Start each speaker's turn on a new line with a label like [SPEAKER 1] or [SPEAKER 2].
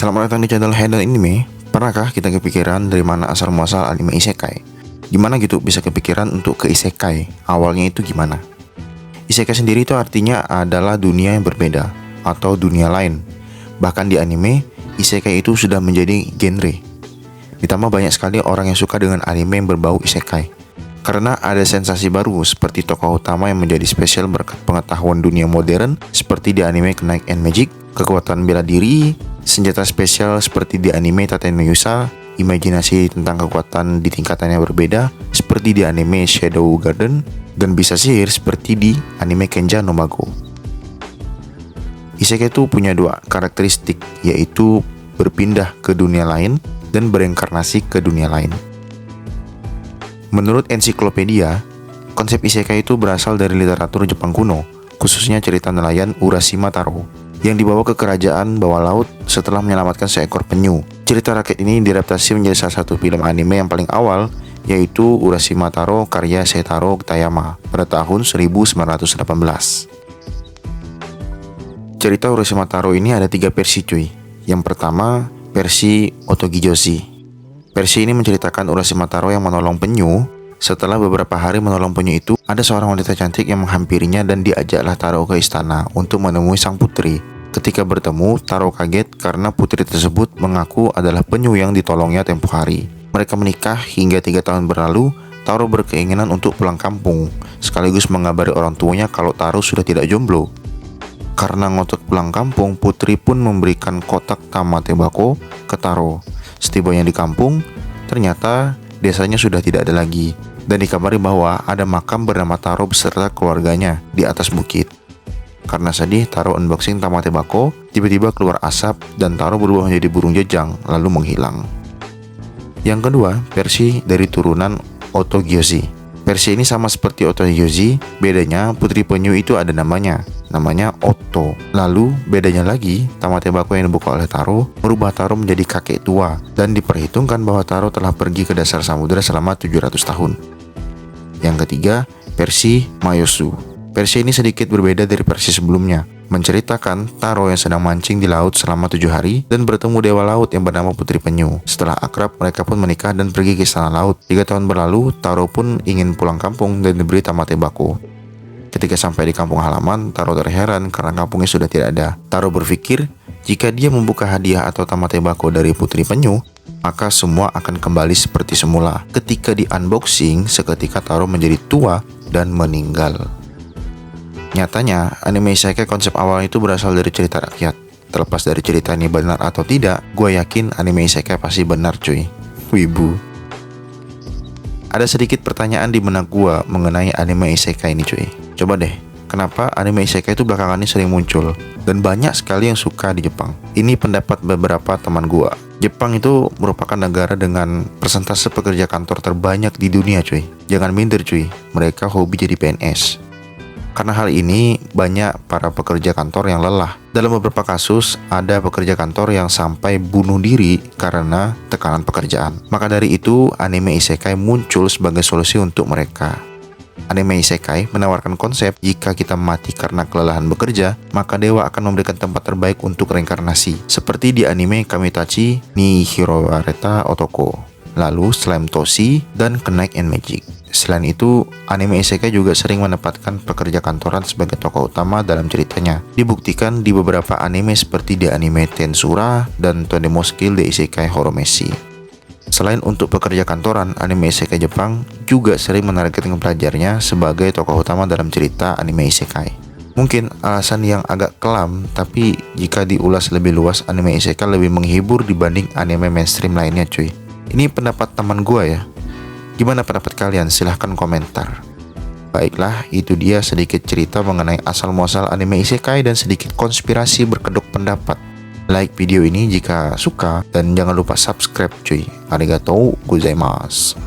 [SPEAKER 1] Selamat datang di channel Hidden Anime. Pernahkah kita kepikiran dari mana asal muasal anime isekai? Gimana gitu bisa kepikiran untuk ke isekai? Awalnya itu gimana? Isekai sendiri itu artinya adalah dunia yang berbeda atau dunia lain. Bahkan di anime, isekai itu sudah menjadi genre. Ditambah banyak sekali orang yang suka dengan anime yang berbau isekai. Karena ada sensasi baru seperti tokoh utama yang menjadi spesial berkat pengetahuan dunia modern seperti di anime Knight and Magic, kekuatan bela diri, senjata spesial seperti di anime Tate no Yusa, imajinasi tentang kekuatan di tingkatan yang berbeda seperti di anime Shadow Garden, dan bisa sihir seperti di anime Kenja no Mago. Isekai itu punya dua karakteristik, yaitu berpindah ke dunia lain dan bereinkarnasi ke dunia lain. Menurut ensiklopedia, konsep isekai itu berasal dari literatur Jepang kuno, khususnya cerita nelayan Urashima Taro, yang dibawa ke kerajaan bawah laut setelah menyelamatkan seekor penyu. Cerita rakyat ini diadaptasi menjadi salah satu film anime yang paling awal, yaitu Urashima Taro karya Seitaro Kitayama pada tahun 1918. Cerita Urashima Taro ini ada 3 versi cuy. Yang pertama, versi Otogijoshi. Versi ini menceritakan Urashima Taro yang menolong penyu. Setelah beberapa hari menolong penyu itu, ada seorang wanita cantik yang menghampirinya dan diajaklah Taro ke istana untuk menemui sang putri. Ketika bertemu, Taro kaget karena putri tersebut mengaku adalah penyu yang ditolongnya tempo hari. Mereka menikah hingga 3 tahun berlalu. Taro berkeinginan untuk pulang kampung, sekaligus mengabari orang tuanya kalau Taro sudah tidak jomblo. Karena ngotot pulang kampung, putri pun memberikan kotak tamate bako ke Taro. Setibanya di kampung, ternyata desanya sudah tidak ada lagi, dan dikabari bahwa ada makam bernama Taro beserta keluarganya di atas bukit. Karena sedih, Taro unboxing tamate bako, tiba-tiba keluar asap dan Taro berubah menjadi burung jejang lalu menghilang. Yang kedua, versi dari turunan Otogijoshi. Versi ini sama seperti Otogijoshi, bedanya putri penyu itu ada namanya Otto. Lalu bedanya lagi, tamate bako yang dibuka oleh Taro merubah Taro menjadi kakek tua, dan diperhitungkan bahwa Taro telah pergi ke dasar samudera selama 700 tahun. Yang ketiga, versi Mayosu. Versi ini sedikit berbeda dari versi sebelumnya, menceritakan Taro yang sedang mancing di laut selama 7 hari dan bertemu dewa laut yang bernama Putri Penyu. Setelah akrab, mereka pun menikah dan pergi ke istana laut. 3 tahun berlalu, Taro pun ingin pulang kampung dan diberi tamate bako. Ketika sampai di kampung halaman, Taro terheran karena kampungnya sudah tidak ada. Taro berpikir, jika dia membuka hadiah atau tamate bako dari Putri Penyu, maka semua akan kembali seperti semula. Ketika di unboxing, seketika Taro menjadi tua dan meninggal. Nyatanya, anime isekai konsep awal itu berasal dari cerita rakyat. Terlepas dari cerita ini benar atau tidak, gue yakin anime isekai pasti benar cuy. Wibu. Ada sedikit pertanyaan di benak gue mengenai anime isekai ini cuy. Coba deh, kenapa anime isekai itu belakangan ini sering muncul dan banyak sekali yang suka di Jepang? Ini pendapat beberapa teman gue. Jepang itu merupakan negara dengan persentase pekerja kantor terbanyak di dunia cuy. Jangan minder cuy, mereka hobi jadi PNS. Karena hal ini, banyak para pekerja kantor yang lelah. Dalam beberapa kasus, ada pekerja kantor yang sampai bunuh diri karena tekanan pekerjaan. Maka dari itu, anime isekai muncul sebagai solusi untuk mereka. Anime isekai menawarkan konsep jika kita mati karena kelelahan bekerja, maka dewa akan memberikan tempat terbaik untuk reinkarnasi. Seperti di anime Kamitachi ni Hiroareta Otoko, lalu Slime Toshi, dan Knight and Magic. Selain itu, anime isekai juga sering menempatkan pekerja kantoran sebagai tokoh utama dalam ceritanya. Dibuktikan di beberapa anime seperti di anime Tensura dan Todemo Skill de Isekai Horomeshi. Selain untuk pekerja kantoran, anime isekai Jepang juga sering menargetkan pelajarnya sebagai tokoh utama dalam cerita anime isekai. Mungkin alasan yang agak kelam, tapi jika diulas lebih luas, anime isekai lebih menghibur dibanding anime mainstream lainnya cuy. Ini pendapat teman gua ya. Gimana pendapat kalian? Silahkan komentar. Baiklah, itu dia sedikit cerita mengenai asal-muasal anime isekai dan sedikit konspirasi berkedok pendapat. Like video ini jika suka dan jangan lupa subscribe cuy. Arigatou gozaimasu.